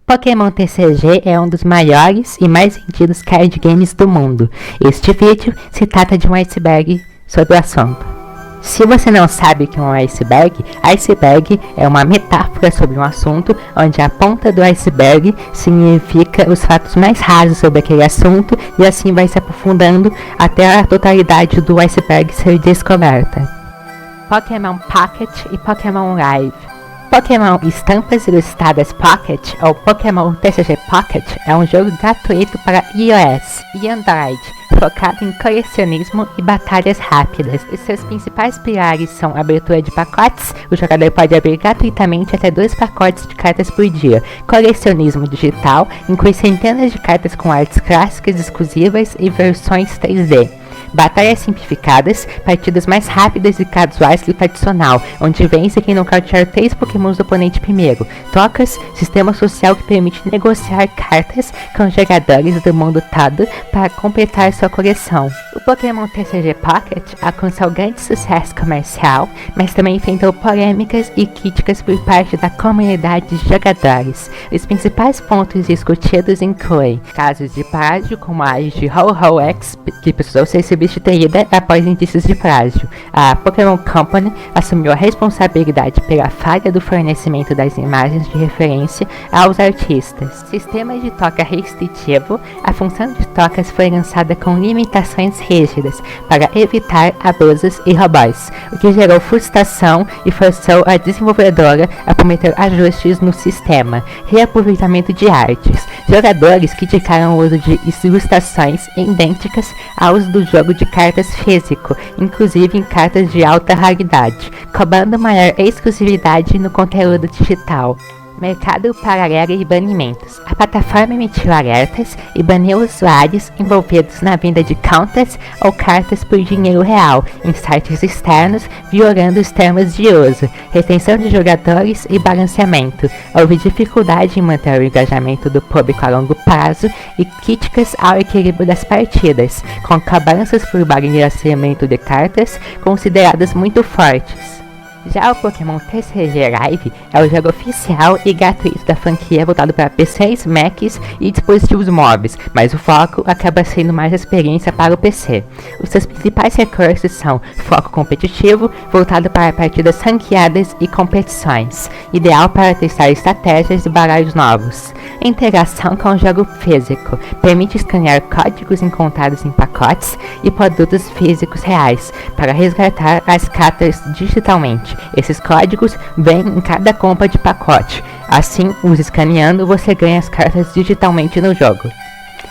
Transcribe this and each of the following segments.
Pokémon TCG é um dos maiores e mais vendidos card games do mundo. Este vídeo se trata de um iceberg sobre o assunto. Se você não sabe o que é um iceberg é uma metáfora sobre um assunto onde a ponta do iceberg significa os fatos mais rasos sobre aquele assunto e assim vai se aprofundando até a totalidade do iceberg ser descoberta. Pokémon Pocket e Pokémon Live. Pokémon Estampas Ilustradas Pocket, ou Pokémon TCG Pocket, é um jogo gratuito para iOS e Android, focado em colecionismo e batalhas rápidas. Os seus principais pilares são a abertura de pacotes, o jogador pode abrir gratuitamente até 2 pacotes de cartas por dia, colecionismo digital, inclui centenas de cartas com artes clássicas exclusivas e versões 3D. Batalhas simplificadas, partidas mais rápidas e casuais que o tradicional, onde vence quem nocautear 3 pokémons do oponente primeiro. Trocas, sistema social que permite negociar cartas com jogadores do mundo todo para completar sua coleção. O Pokémon TCG Pocket alcançou grande sucesso comercial, mas também enfrentou polêmicas e críticas por parte da comunidade de jogadores. Os principais pontos discutidos incluem casos de plágio, como a de Ho-Ho-X, que precisou ser substituída após indícios de plágio. A Pokémon Company assumiu a responsabilidade pela falha do fornecimento das imagens de referência aos artistas. Sistema de troca restritivo. A função de trocas foi lançada com limitações rígidas para evitar abusos e robôs, o que gerou frustração e forçou a desenvolvedora a cometer ajustes no sistema. Reaproveitamento de artes. Jogadores criticaram o uso de ilustrações idênticas aos do jogo de cartas físico, inclusive em cartas de alta raridade, cobrando maior exclusividade no conteúdo digital. Mercado paralelo e banimentos. A plataforma emitiu alertas e baniu usuários envolvidos na venda de contas ou cartas por dinheiro real em sites externos, violando os termos de uso, retenção de jogadores e balanceamento. Houve dificuldade em manter o engajamento do público a longo prazo e críticas ao equilíbrio das partidas, com cobranças por balanceamento de cartas consideradas muito fortes. Já o Pokémon TCG Live é o jogo oficial e gratuito da franquia voltado para PCs, Macs e dispositivos móveis, mas o foco acaba sendo mais a experiência para o PC. Os seus principais recursos são foco competitivo, voltado para partidas ranqueadas e competições, ideal para testar estratégias e baralhos novos. Interação com o jogo físico, permite escanear códigos encontrados em pacotes e produtos físicos reais, para resgatar as cartas digitalmente. Esses códigos vêm em cada compra de pacote. Assim, os escaneando, você ganha as cartas digitalmente no jogo.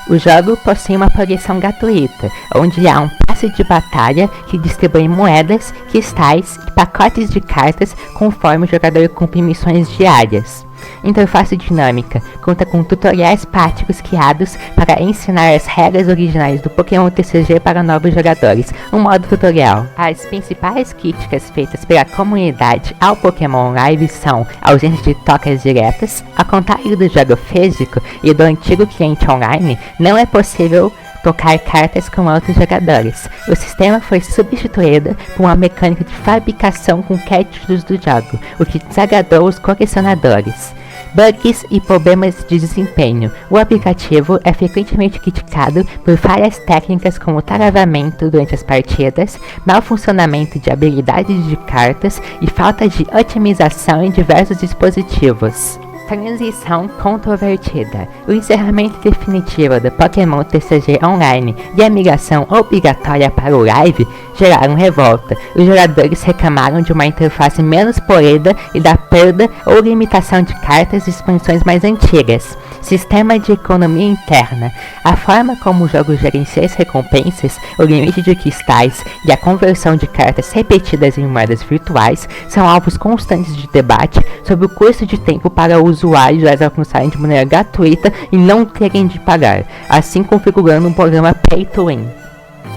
O jogo possui uma progressão gratuita, onde há um passe de batalha que distribui moedas, cristais e pacotes de cartas conforme o jogador cumpre missões diárias. Interface dinâmica. Conta com tutoriais práticos criados para ensinar as regras originais do Pokémon TCG para novos jogadores. Um modo tutorial. As principais críticas feitas pela comunidade ao Pokémon Live são a ausência de trocas diretas, ao contrário do jogo físico e do antigo cliente online, não é possível trocar cartas com outros jogadores. O sistema foi substituído por uma mecânica de fabricação com créditos do jogo, o que desagradou os colecionadores. Bugs e problemas de desempenho. O aplicativo é frequentemente criticado por falhas técnicas como travamento durante as partidas, mau funcionamento de habilidades de cartas e falta de otimização em diversos dispositivos. Transição controvertida. O encerramento definitivo do Pokémon TCG Online e a migração obrigatória para o Live geraram revolta. Os jogadores reclamaram de uma interface menos polida e da perda ou limitação de cartas e expansões mais antigas. Sistema de economia interna. A forma como o jogo gerencia as recompensas, o limite de cristais e a conversão de cartas repetidas em moedas virtuais são alvos constantes de debate sobre o custo de tempo para os usuários as alcançarem de maneira gratuita e não terem de pagar, assim configurando um programa Pay to Win.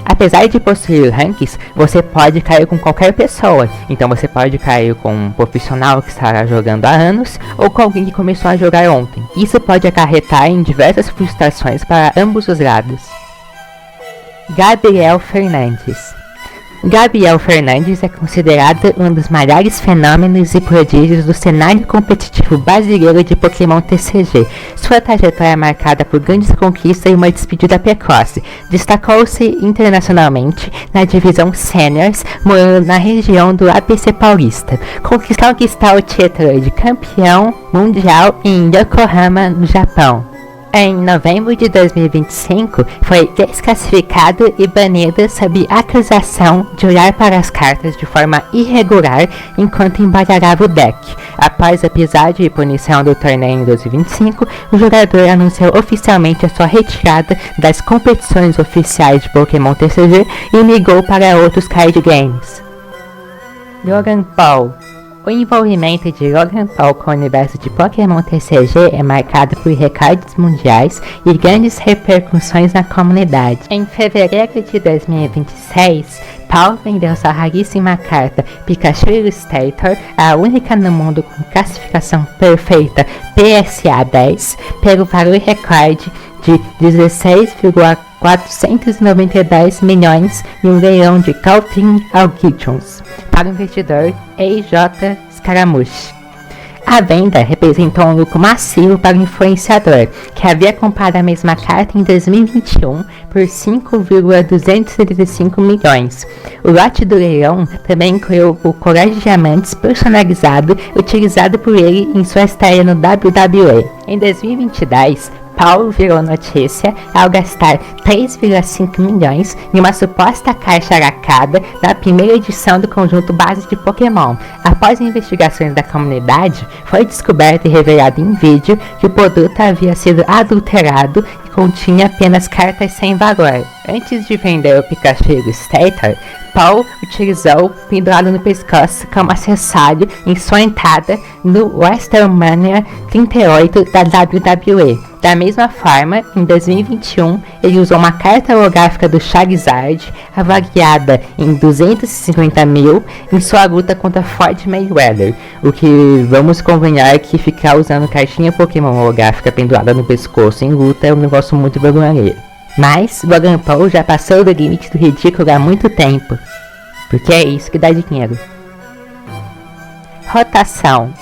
Apesar de possuir rankings, você pode cair com qualquer pessoa, então você pode cair com um profissional que estará jogando há anos ou com alguém que começou a jogar ontem. Isso pode acarretar em diversas frustrações para ambos os lados. Gabriel Fernandes. Gabriel Fernandes é considerado um dos maiores fenômenos e prodígios do cenário competitivo brasileiro de Pokémon TCG. Sua trajetória é marcada por grandes conquistas e uma despedida precoce. Destacou-se internacionalmente na divisão Seniors, morando na região do ABC Paulista. Conquistou o título de campeão mundial em Yokohama, no Japão. Em novembro de 2025, foi desclassificado e banido sob acusação de olhar para as cartas de forma irregular enquanto embaralhava o deck. Após episódio e punição do torneio em 2025, o jogador anunciou oficialmente a sua retirada das competições oficiais de Pokémon TCG e migrou para outros card games. Logan Paul. O envolvimento de Logan Paul com o universo de Pokémon TCG é marcado por recordes mundiais e grandes repercussões na comunidade. Em fevereiro de 2026, Paul vendeu sua raríssima carta Pikachu Illustrator, a única no mundo com classificação perfeita PSA 10, pelo valor recorde de 16,492 milhões em um leilão de Calvin Auctions para o investidor EJ Scaramouche. A venda representou um lucro massivo para o influenciador, que havia comprado a mesma carta em 2021 por 5,235 milhões. O lote do leilão também incluiu o colar de diamantes personalizado utilizado por ele em sua estreia no WWE. Em 2022, Paul virou notícia ao gastar 3,5 milhões em uma suposta caixa lacrada na primeira edição do conjunto base de Pokémon. Após investigações da comunidade, foi descoberto e revelado em vídeo que o produto havia sido adulterado e continha apenas cartas sem valor. Antes de vender o Pikachu Illustrator, Paul utilizou pendurado no pescoço como acessório em sua entrada no WrestleMania 38 da WWE. Da mesma forma, em 2021, ele usou uma carta holográfica do Charizard, avaliada em 250 mil, em sua luta contra Floyd Mayweather. O que vamos convenhar que ficar usando cartinha Pokémon holográfica pendurada no pescoço em luta é um negócio muito vergonhoso. Mas Logan Paul já passou do limite do ridículo há muito tempo, porque é isso que dá dinheiro. Rotação.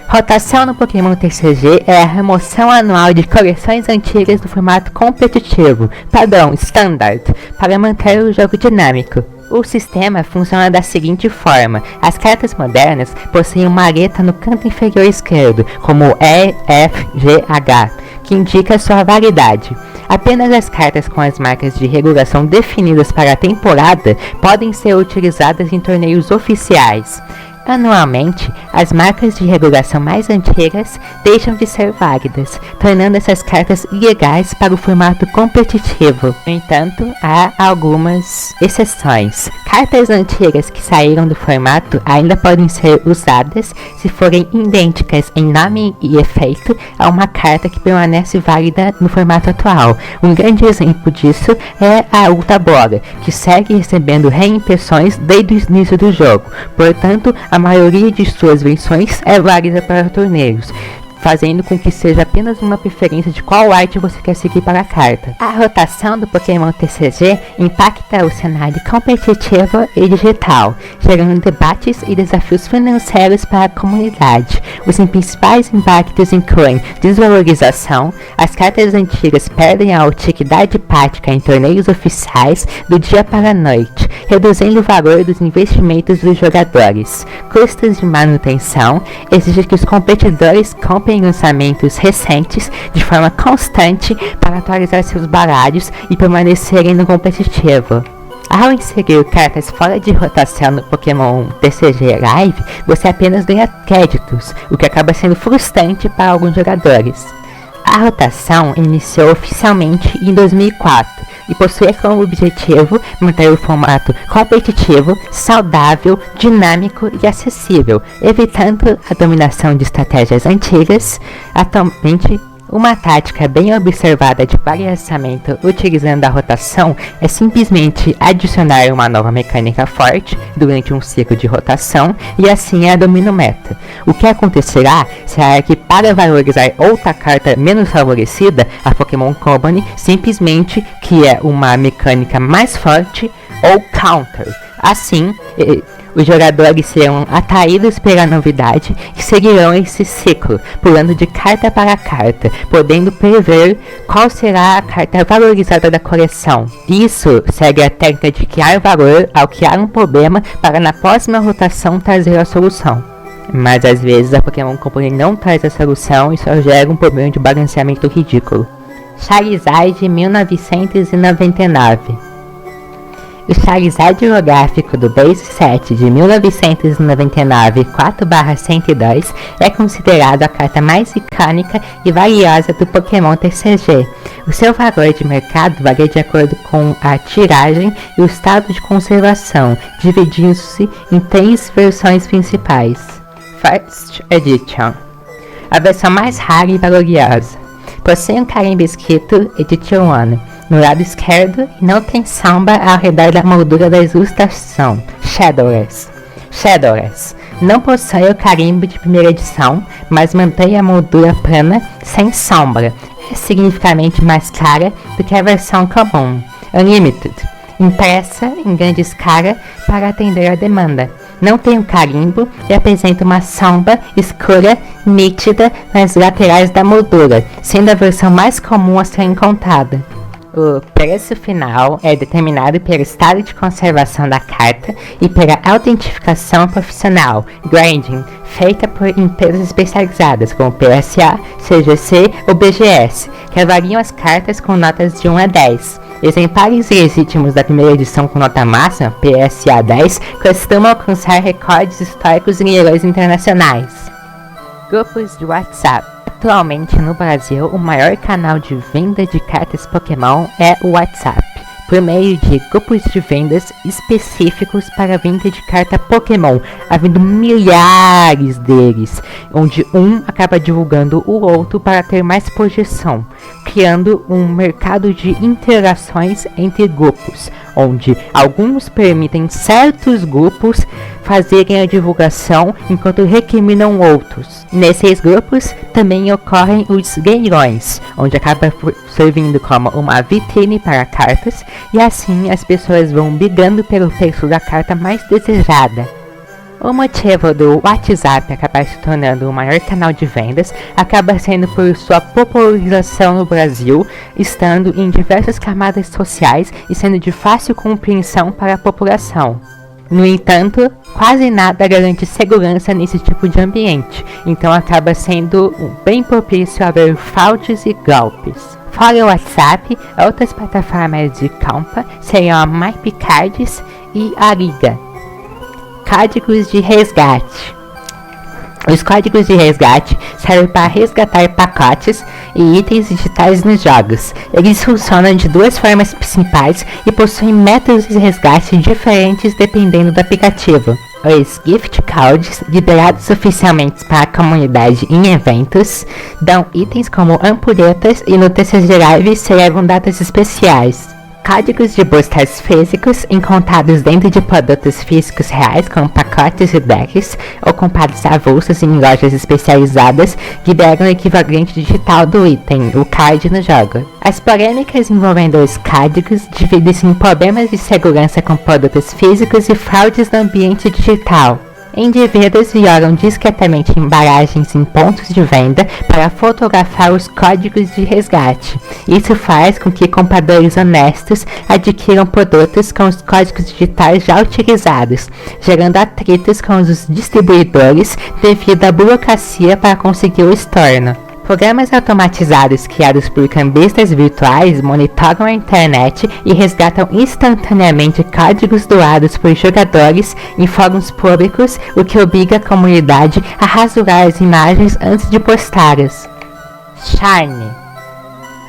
Rotação no Pokémon TCG é a remoção anual de coleções antigas do formato competitivo, padrão Standard, para manter o jogo dinâmico. O sistema funciona da seguinte forma: as cartas modernas possuem uma aleta no canto inferior esquerdo, como E, F, G, H, que indica sua validade. Apenas as cartas com as marcas de regulação definidas para a temporada podem ser utilizadas em torneios oficiais. Anualmente, as marcas de regulação mais antigas deixam de ser válidas, tornando essas cartas ilegais para o formato competitivo. No entanto, há algumas exceções. Cartas antigas que saíram do formato ainda podem ser usadas se forem idênticas em nome e efeito a uma carta que permanece válida no formato atual. Um grande exemplo disso é a Ultra Bola, que segue recebendo reimpressões desde o início do jogo. Portanto, a maioria de suas versões é válida para torneios, fazendo com que seja apenas uma preferência de qual arte você quer seguir para a carta. A rotação do Pokémon TCG impacta o cenário competitivo e digital, gerando debates e desafios financeiros para a comunidade. Os principais impactos incluem desvalorização, as cartas antigas perdem a utilidade prática em torneios oficiais do dia para a noite, reduzindo o valor dos investimentos dos jogadores. Custos de manutenção exigem que os competidores comprem lançamentos recentes de forma constante para atualizar seus baralhos e permanecerem no competitivo. Ao inserir cartas fora de rotação no Pokémon TCG Live, você apenas ganha créditos, o que acaba sendo frustrante para alguns jogadores. A rotação iniciou oficialmente em 2004 e possui como objetivo manter o formato competitivo, saudável, dinâmico e acessível, evitando a dominação de estratégias antigas. Atualmente, uma tática bem observada de balanceamento utilizando a rotação é simplesmente adicionar uma nova mecânica forte durante um ciclo de rotação e assim a domina o meta. O que acontecerá será que, para valorizar outra carta menos favorecida, a Pokémon Company simplesmente cria uma mecânica mais forte ou Counter. Assim, os jogadores serão atraídos pela novidade e seguirão esse ciclo, pulando de carta para carta, podendo prever qual será a carta valorizada da coleção. Isso segue a técnica de criar valor ao criar um problema para na próxima rotação trazer a solução. Mas às vezes a Pokémon Company não traz a solução e só gera um problema de balanceamento ridículo. Charizard 1999. O Charizard holográfico do Base Set de 1999 4/102 é considerado a carta mais icônica e valiosa do Pokémon TCG. O seu valor de mercado varia de acordo com a tiragem e o estado de conservação, dividindo-se em 3 versões principais. First Edition, a versão mais rara e valiosa. Possui um carimbo escrito Edition 1 no lado esquerdo e não tem sombra ao redor da moldura da ilustração. Shadowless. Não possui o carimbo de primeira edição, mas mantém a moldura plana sem sombra. É significativamente mais clara do que a versão comum. Unlimited. Impressa em grande escala para atender a demanda. Não tem um carimbo e apresenta uma sombra escura nítida nas laterais da moldura, sendo a versão mais comum a ser encontrada. O preço final é determinado pelo estado de conservação da carta e pela autentificação profissional, grading, feita por empresas especializadas como PSA, CGC ou BGS, que avaliam as cartas com notas de 1 a 10. Exemplares legítimos da primeira edição com nota máxima, PSA 10, costumam alcançar recordes históricos em leilões internacionais. Grupos de WhatsApp. Atualmente no Brasil, o maior canal de venda de cartas Pokémon é o WhatsApp, por meio de grupos de vendas específicos para a venda de carta Pokémon, havendo milhares deles, onde um acaba divulgando o outro para ter mais projeção, criando um mercado de interações entre grupos, onde alguns permitem certos grupos fazerem a divulgação enquanto recriminam outros. Nesses grupos também ocorrem os leilões, onde acaba servindo como uma vitrine para cartas e assim as pessoas vão brigando pelo preço da carta mais desejada. O motivo do WhatsApp acabar se tornando o maior canal de vendas acaba sendo por sua popularização no Brasil, estando em diversas camadas sociais e sendo de fácil compreensão para a população. No entanto, quase nada garante segurança nesse tipo de ambiente, então acaba sendo bem propício a ver fraudes e golpes. Fora o WhatsApp, outras plataformas de compra seriam a MyPicards e a Liga. Códigos de resgate. Os códigos de resgate servem para resgatar pacotes e itens digitais nos jogos. Eles funcionam de 2 formas principais e possuem métodos de resgate diferentes dependendo do aplicativo. Os gift codes, liberados oficialmente para a comunidade em eventos, dão itens como ampulhetas e notícias de live celebram datas especiais. Códigos de boosters físicos encontrados dentro de produtos físicos reais como pacotes e decks ou comprados avulsos em lojas especializadas liberam o equivalente digital do item, o card no jogo. As polêmicas envolvendo os códigos dividem-se em problemas de segurança com produtos físicos e fraudes no ambiente digital. Indivíduos violam discretamente embalagens em pontos de venda para fotografar os códigos de resgate. Isso faz com que compradores honestos adquiram produtos com os códigos digitais já utilizados, gerando atritos com os distribuidores devido à burocracia para conseguir o estorno. Programas automatizados criados por cambistas virtuais monitoram a internet e resgatam instantaneamente códigos doados por jogadores em fóruns públicos, o que obriga a comunidade a rasurar as imagens antes de postá-las. Shiny.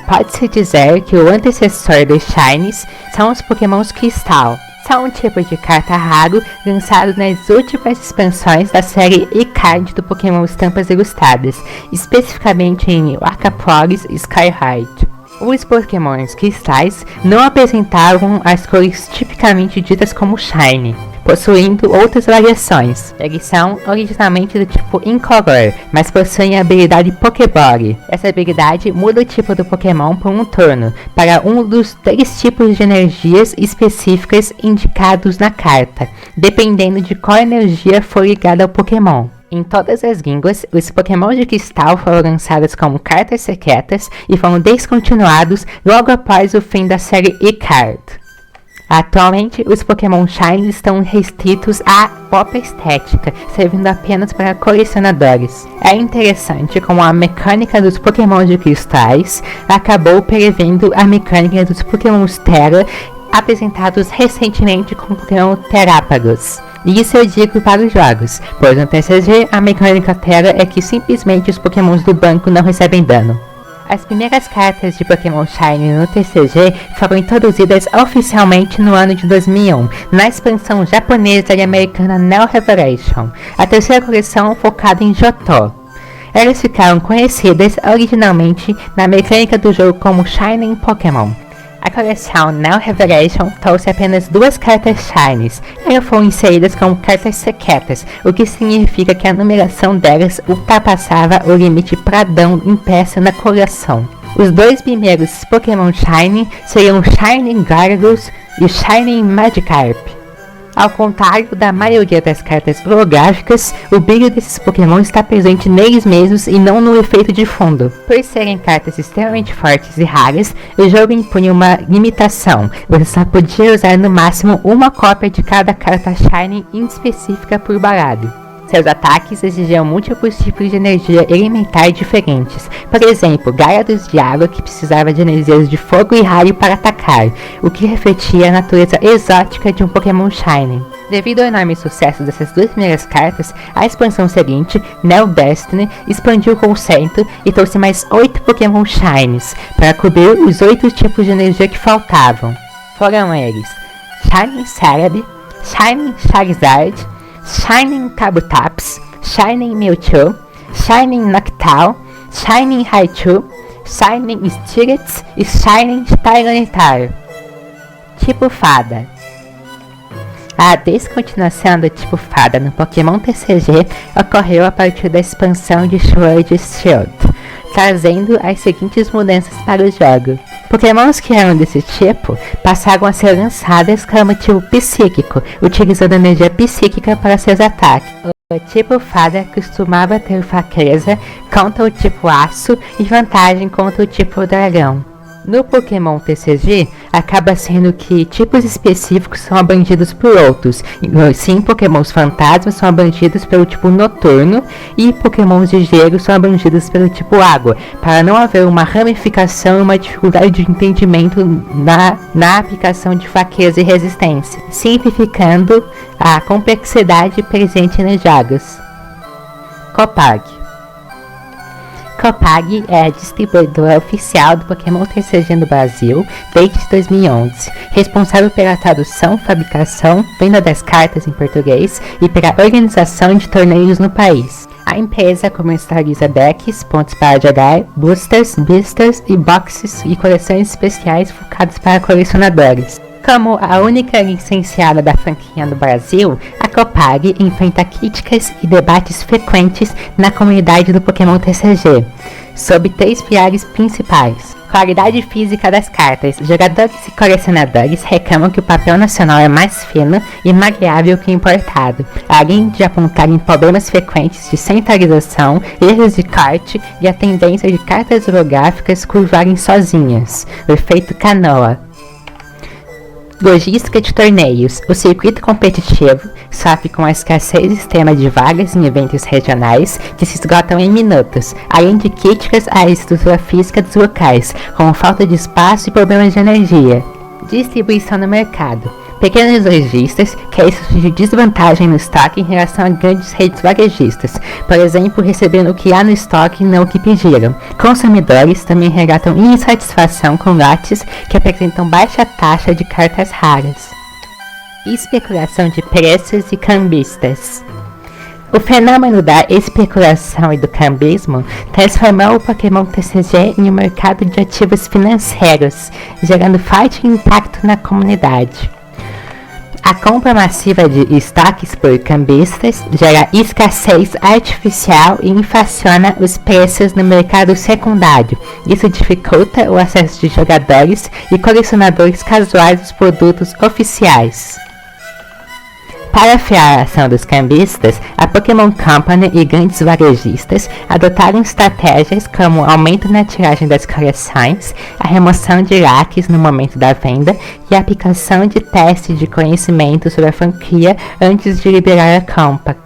Pode-se dizer que o antecessor dos Shinies são os Pokémons Cristal. São um tipo de carta raro lançado nas últimas expansões da série E-Card do Pokémon Estampas Ilustradas, especificamente em Aquapolis e Skyhide. Os Pokémons cristais não apresentavam as cores tipicamente ditas como Shiny. possuindo outras variações. Eles são originalmente do tipo incolor, mas possuem a habilidade Pokéball. Essa habilidade muda o tipo do Pokémon por um turno, para um dos 3 tipos de energias específicas indicados na carta, dependendo de qual energia for ligada ao Pokémon. Em todas as línguas, os Pokémon de Cristal foram lançados como cartas secretas e foram descontinuados logo após o fim da série E-Card. Atualmente, os Pokémon Shiny estão restritos à pop estética, servindo apenas para colecionadores. É interessante como a mecânica dos Pokémon de Cristais acabou prevendo a mecânica dos Pokémon Terra apresentados recentemente como Pokémon Terrápagos. E isso eu digo para os jogos, pois no TCG a mecânica Terra é que simplesmente os Pokémons do banco não recebem dano. As primeiras cartas de Pokémon Shiny no TCG foram introduzidas oficialmente no ano de 2001, na expansão japonesa e americana Neo Revelation, a terceira coleção focada em Johto. Elas ficaram conhecidas originalmente na mecânica do jogo como Shining Pokémon. A coleção Neo Revelation trouxe apenas 2 cartas Shinies. Elas foram inseridas como cartas secretas, o que significa que a numeração delas ultrapassava o limite padrão impresso na coleção. Os 2 primeiros Pokémon Shiny seriam o Shining Gyarados e o Shining Magikarp. Ao contrário da maioria das cartas holográficas, o brilho desses Pokémon está presente neles mesmos e não no efeito de fundo. Por serem cartas extremamente fortes e raras, o jogo impunha uma limitação. Você só podia usar no máximo uma cópia de cada carta Shiny específica por baralho. Seus ataques exigiam múltiplos tipos de energia elementar diferentes. Por exemplo, Gyarados de água que precisava de energias de fogo e raio para atacar, o que refletia a natureza exótica de um Pokémon Shiny. Devido ao enorme sucesso dessas 2 primeiras cartas, a expansão seguinte, Neo Destiny, expandiu o conceito e trouxe mais 8 Pokémon Shinies, para cobrir os 8 tipos de energia que faltavam. Foram eles Shining Celebi, Shining Charizard, Shining Kabutops, Shining Mewtwo, Shining Noctowl, Shining Raichu, Shining Steelix e Shining Tyranitar. Tipo Fada. A descontinuação do tipo Fada no Pokémon TCG ocorreu a partir da expansão de Sword Shield, trazendo as seguintes mudanças para o jogo. Pokémons que eram desse tipo passaram a ser lançados como tipo psíquico, utilizando energia psíquica para seus ataques. O tipo Fada costumava ter fraqueza contra o tipo Aço e vantagem contra o tipo Dragão. No Pokémon TCG, acaba sendo que tipos específicos são abrangidos por outros. Sim, Pokémons fantasmas são abrangidos pelo tipo Noturno e Pokémons de gelo são abrangidos pelo tipo Água, para não haver uma ramificação e uma dificuldade de entendimento na aplicação de fraqueza e resistência, simplificando a complexidade presente nos jogos. Copag. Copag é a distribuidora oficial do Pokémon TCG no Brasil desde 2011, responsável pela tradução, fabricação, venda das cartas em português e pela organização de torneios no país. A empresa comercializa decks, pontos para jogar, boosters, blisters e boxes e coleções especiais focadas para colecionadores. Como a única licenciada da franquia no Brasil, a Copag enfrenta críticas e debates frequentes na comunidade do Pokémon TCG, sob 3 pilares principais. Qualidade física das cartas. Jogadores e colecionadores reclamam que o papel nacional é mais fino e maleável que o importado, além de apontarem problemas frequentes de centralização, erros de corte e a tendência de cartas holográficas curvarem sozinhas, o efeito canoa. Logística de torneios. O circuito competitivo sofre com a escassez extrema de vagas em eventos regionais que se esgotam em minutos, além de críticas à estrutura física dos locais, como falta de espaço e problemas de energia. Distribuição no mercado. Pequenos lojistas querem surgir desvantagem no estoque em relação a grandes redes varejistas, por exemplo, recebendo o que há no estoque e não o que pediram. Consumidores também relatam insatisfação com lotes que apresentam baixa taxa de cartas raras. Especulação de preços e cambistas. O fenômeno da especulação e do cambismo transformou o Pokémon TCG em um mercado de ativos financeiros, gerando forte impacto na comunidade. A compra massiva de estoques por cambistas gera escassez artificial e inflaciona os preços no mercado secundário. Isso dificulta o acesso de jogadores e colecionadores casuais aos produtos oficiais. Para frear a ação dos cambistas, a Pokémon Company e grandes varejistas adotaram estratégias como o aumento na tiragem das coleções, a remoção de lacres no momento da venda e a aplicação de testes de conhecimento sobre a franquia antes de liberar a compra.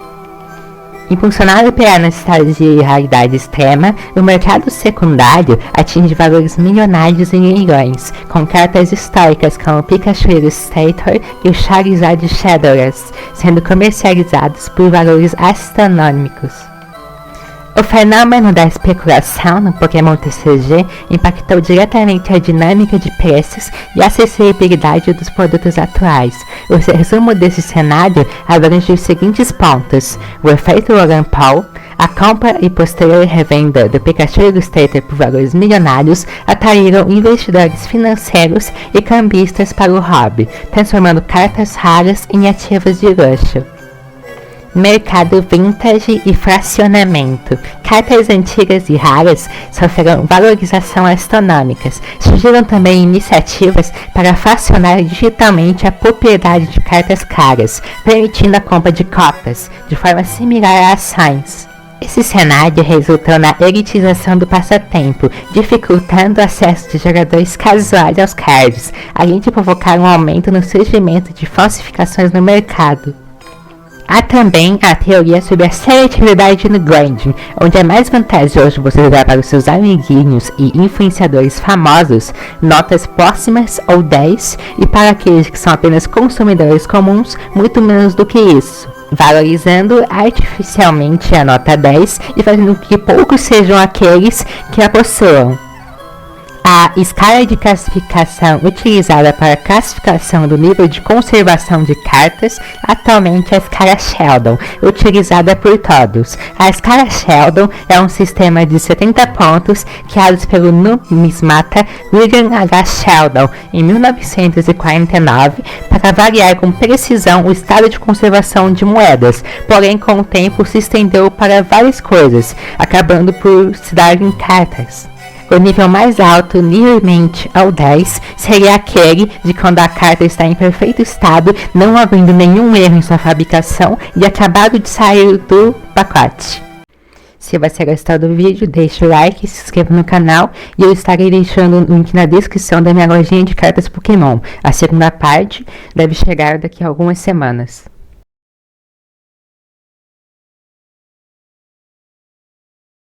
Impulsionado pela necessidade de raridade extrema, o mercado secundário atinge valores milionários em leilões, com cartas históricas como o Pikachu Illustrator e o Charizard Shadowless, sendo comercializados por valores astronômicos. O fenômeno da especulação no Pokémon TCG impactou diretamente a dinâmica de preços e a acessibilidade dos produtos atuais. O resumo desse cenário abrange os seguintes pontos: o efeito Logan Paul, a compra e posterior revenda do Pikachu Illustrator por valores milionários atraíram investidores financeiros e cambistas para o hobby, transformando cartas raras em ativos de luxo. Mercado vintage e fracionamento. Cartas antigas e raras sofreram valorização astronômicas. Surgiram também iniciativas para fracionar digitalmente a propriedade de cartas caras, permitindo a compra de cotas, de forma similar a ações. Esse cenário resultou na elitização do passatempo, dificultando o acesso de jogadores casuais aos cards, além de provocar um aumento no surgimento de falsificações no mercado. Há também a teoria sobre a seletividade no grinding, onde é mais vantajoso você dar para os seus amiguinhos e influenciadores famosos notas próximas ou 10 e para aqueles que são apenas consumidores comuns, muito menos do que isso, valorizando artificialmente a nota 10 e fazendo com que poucos sejam aqueles que a possuam. A escala de classificação utilizada para a classificação do nível de conservação de cartas atualmente é a escala Sheldon, utilizada por todos. A escala Sheldon é um sistema de 70 pontos criado pelo numismata William H. Sheldon em 1949 para avaliar com precisão o estado de conservação de moedas, porém com o tempo se estendeu para várias coisas, acabando por se dar em cartas. O nível mais alto, livremente ao 10, seria aquele de quando a carta está em perfeito estado, não havendo nenhum erro em sua fabricação e acabado de sair do pacote. Se você gostou do vídeo, deixe o like, se inscreva no canal e eu estarei deixando o link na descrição da minha lojinha de cartas Pokémon. A segunda parte deve chegar daqui a algumas semanas.